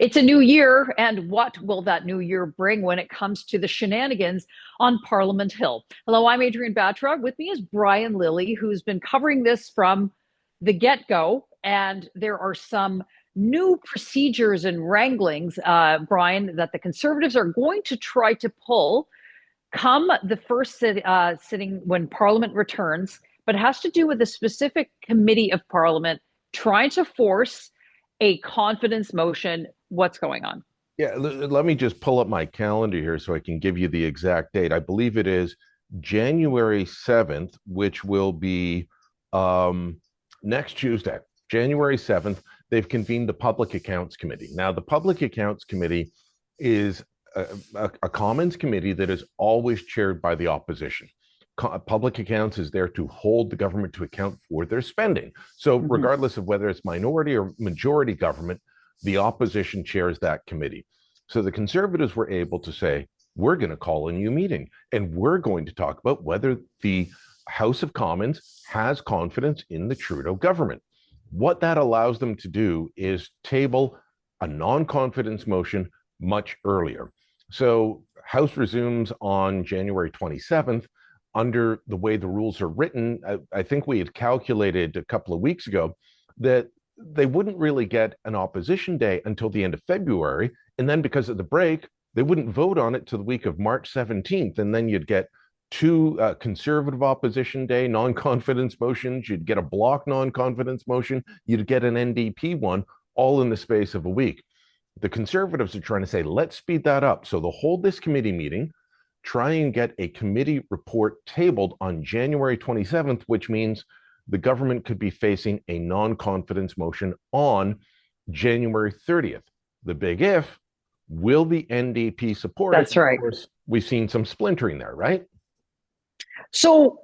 It's a new year, and what will that new year bring when it comes to the shenanigans on Parliament Hill? Hello, I'm Adrienne Batra. With me is Brian Lilley, who's been covering this from the get go. And there are some new procedures and wranglings, Brian, that the Conservatives are going to try to pull come the first sitting when Parliament returns, but it has to do with a specific committee of Parliament trying to force a confidence motion. What's going on? Yeah, let me just pull up my calendar here so I can give you the exact date. I believe it is January 7th, which will be next Tuesday, January 7th. They've convened the Public Accounts Committee. Now, the Public Accounts Committee is a Commons committee that is always chaired by the opposition. Public accounts is there to hold the government to account for their spending. So, regardless of whether it's minority or majority government, the opposition chairs that committee. So the Conservatives were able to say, we're going to call a new meeting and we're going to talk about whether the House of Commons has confidence in the Trudeau government. What that allows them to do is table a non-confidence motion much earlier. So House resumes on January 27th. Under the way the rules are written, I think we had calculated a couple of weeks ago that they wouldn't really get an opposition day until the end of February. And then because of the break, they wouldn't vote on it till the week of March 17th. And then you'd get two conservative opposition day non-confidence motions. You'd get a block non-confidence motion. You'd get an NDP one, all in the space of a week. The Conservatives are trying to say, let's speed that up. So they'll hold this committee meeting, try and get a committee report tabled on January 27th, which means the government could be facing a non-confidence motion on January 30th. The big if, will the NDP support it? That's right. Of course, we've seen some splintering there, right? So,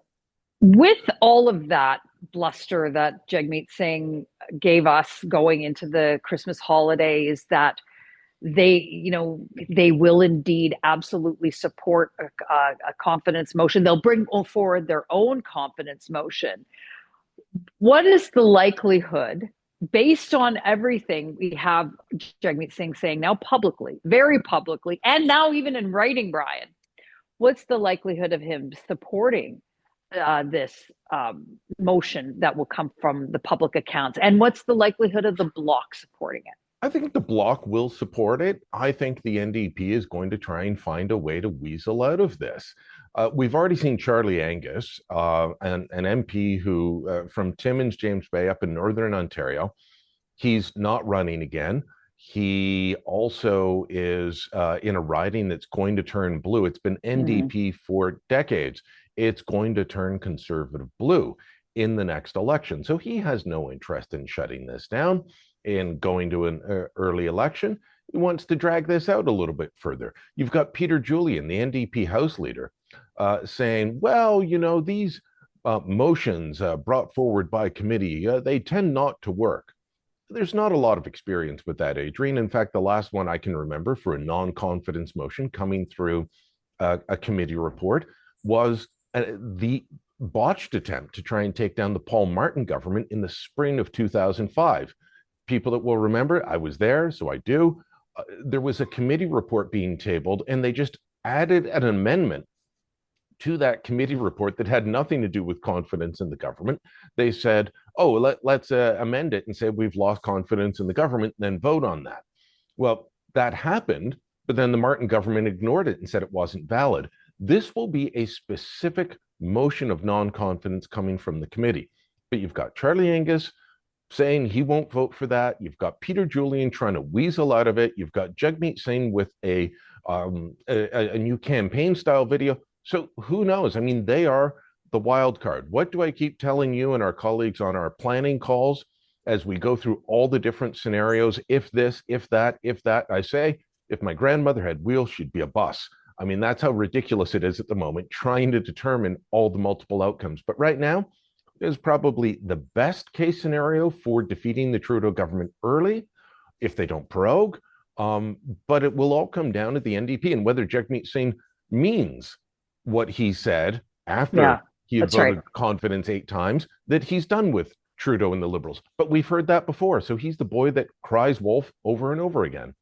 with all of that bluster that Jagmeet Singh gave us going into the Christmas holidays, that they will indeed absolutely support a confidence motion. They'll bring forward their own confidence motion. What is the likelihood, based on everything we have Jagmeet Singh saying now publicly, very publicly, and now even in writing, Brian, what's the likelihood of him supporting this motion that will come from the public accounts? And what's the likelihood of the bloc supporting it? I think the bloc will support it. I think the NDP is going to try and find a way to weasel out of this. We've already seen Charlie Angus, an MP who from Timmins, James Bay up in Northern Ontario. He's not running again. He also is in a riding that's going to turn blue. It's been NDP for decades. It's going to turn Conservative blue in the next election. So he has no interest in shutting this down, in going to an early election. He wants to drag this out a little bit further. You've got Peter Julian, the NDP House leader, saying, well, these motions brought forward by committee, they tend not to work. There's not a lot of experience with that, Adrienne. In fact, the last one I can remember for a non-confidence motion coming through a committee report was the botched attempt to try and take down the Paul Martin government in the spring of 2005. People that will remember, I was there, so I do. There was a committee report being tabled, and they just added an amendment to that committee report that had nothing to do with confidence in the government. They said, oh, let's amend it and say we've lost confidence in the government, and then vote on that. Well, that happened, but then the Martin government ignored it and said it wasn't valid. This will be a specific motion of non-confidence coming from the committee. But you've got Charlie Angus saying he won't vote for that. You've got Peter Julian trying to weasel out of it. You've got Jagmeet Singh with a new campaign style video. So who knows? I mean, they are the wild card. What do I keep telling you and our colleagues on our planning calls as we go through all the different scenarios? If this, if that, if that. I say, if my grandmother had wheels, she'd be a bus. I mean, that's how ridiculous it is at the moment, trying to determine all the multiple outcomes. But right now is probably the best case scenario for defeating the Trudeau government early, if they don't prorogue. But it will all come down to the NDP and whether Jagmeet Singh means what he said after he had voted confidence 8 times, that he's done with Trudeau and the Liberals. But we've heard that before. So he's the boy that cries wolf over and over again.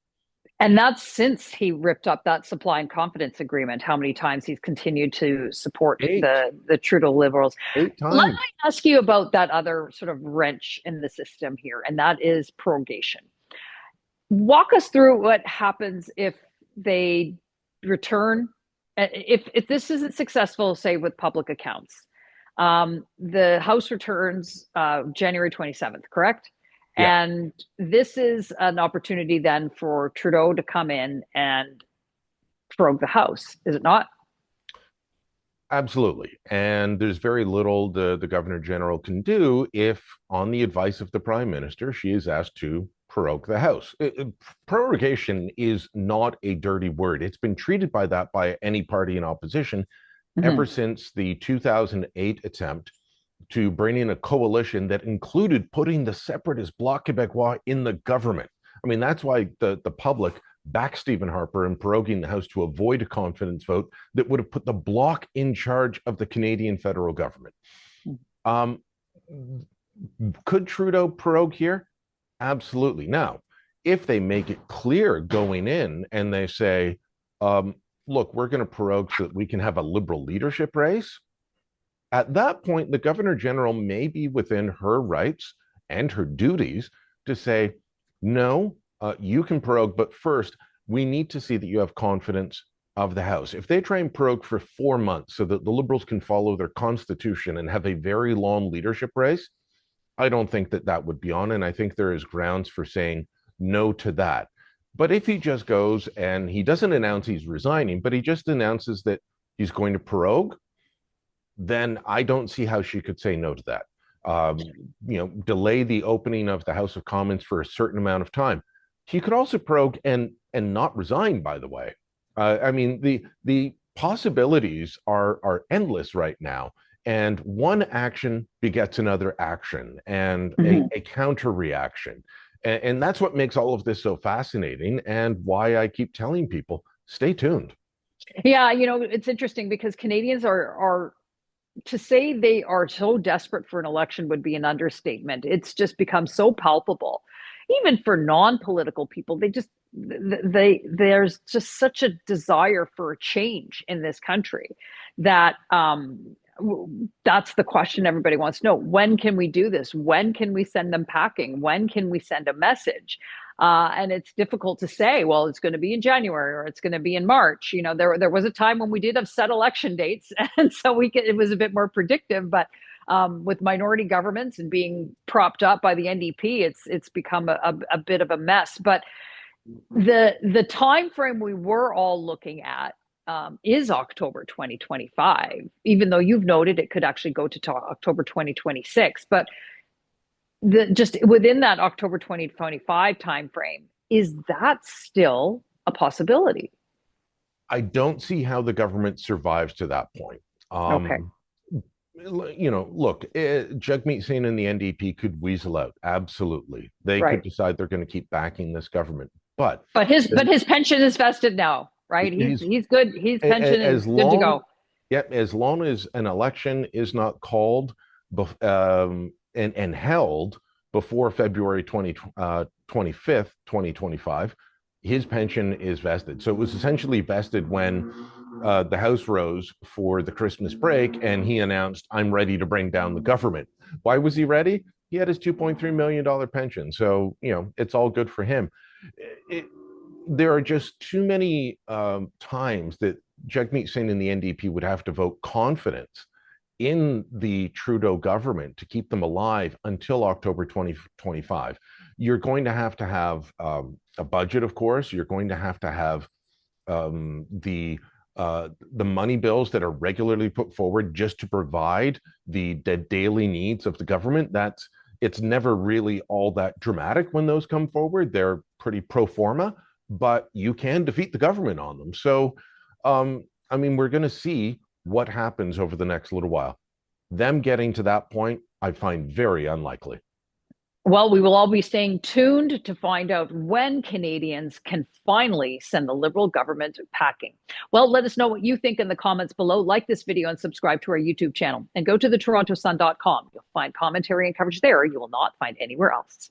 And that's since he ripped up that supply and confidence agreement, how many times he's continued to support Eight, the Trudeau Liberals. eight Let me times. ask you about that other sort of wrench in the system here, and that is prorogation. Walk us through what happens if they return, if this isn't successful, say with public accounts. The House returns January 27th, correct? Yeah. And this is an opportunity then for Trudeau to come in and prorogue the House, is it not? Absolutely. And there's very little the Governor General can do if, on the advice of the Prime Minister, she is asked to prorogue the House. Prorogation is not a dirty word. It's been treated by that by any party in opposition ever since the 2008 attempt to bring in a coalition that included putting the separatist Bloc Québécois in the government. I mean, that's why the public backed Stephen Harper in proroguing the House to avoid a confidence vote that would have put the Bloc in charge of the Canadian federal government. Could Trudeau prorogue here? Absolutely. Now, if they make it clear going in and they say, look, we're going to prorogue so that we can have a Liberal leadership race, at that point, the Governor General may be within her rights and her duties to say, no, you can prorogue, but first, we need to see that you have confidence of the House. If they try and prorogue for 4 months so that the Liberals can follow their constitution and have a very long leadership race, I don't think that that would be on. And I think there is grounds for saying no to that. But if he just goes and he doesn't announce he's resigning, but he just announces that he's going to prorogue, then I don't see how she could say no to that. Delay the opening of the House of Commons for a certain amount of time. He could also prorogue and not resign, by the way. I mean, the possibilities are endless right now. And one action begets another action and a counter reaction. And that's what makes all of this so fascinating and why I keep telling people, stay tuned. Yeah, it's interesting because Canadians are to say they are so desperate for an election would be an understatement. It's just become so palpable. Even for non-political people, there's just such a desire for a change in this country that that's the question everybody wants to know. When can we do this? When can we send them packing? When can we send a message? And it's difficult to say, well, it's going to be in January or it's going to be in March. There was a time when we did have set election dates, and so it was a bit more predictive. But with minority governments and being propped up by the NDP, it's become a bit of a mess. But the time frame we were all looking at is October 2025, even though you've noted it could actually go to October 2026. But just within that October 2025 timeframe, is that still a possibility? I don't see how the government survives to that point. Okay. Look, Jagmeet Singh and the NDP could weasel out. Absolutely. They Right. could decide they're going to keep backing this government. But his pension is vested now, right? He's good. His pension is good to go. Yep, as long as an election is not called and held before February 25th, 2025, his pension is vested. So it was essentially vested when the House rose for the Christmas break and he announced, I'm ready to bring down the government. Why was he ready? He had his $2.3 million pension. So, it's all good for him. There are just too many times that Jagmeet Singh and the NDP would have to vote confidence in the Trudeau government to keep them alive until October 2025. You're going to have a budget, of course. You're going to have the money bills that are regularly put forward just to provide the daily needs of the government. It's never really all that dramatic when those come forward. They're pretty pro forma, but you can defeat the government on them. So, we're going to see what happens over the next little while. Them getting to that point, I find very unlikely. Well, we will all be staying tuned to find out when Canadians can finally send the Liberal government packing. Well, let us know what you think in the comments below. Like this video and subscribe to our YouTube channel. And go to the TorontoSun.com. You'll find commentary and coverage there you will not find anywhere else.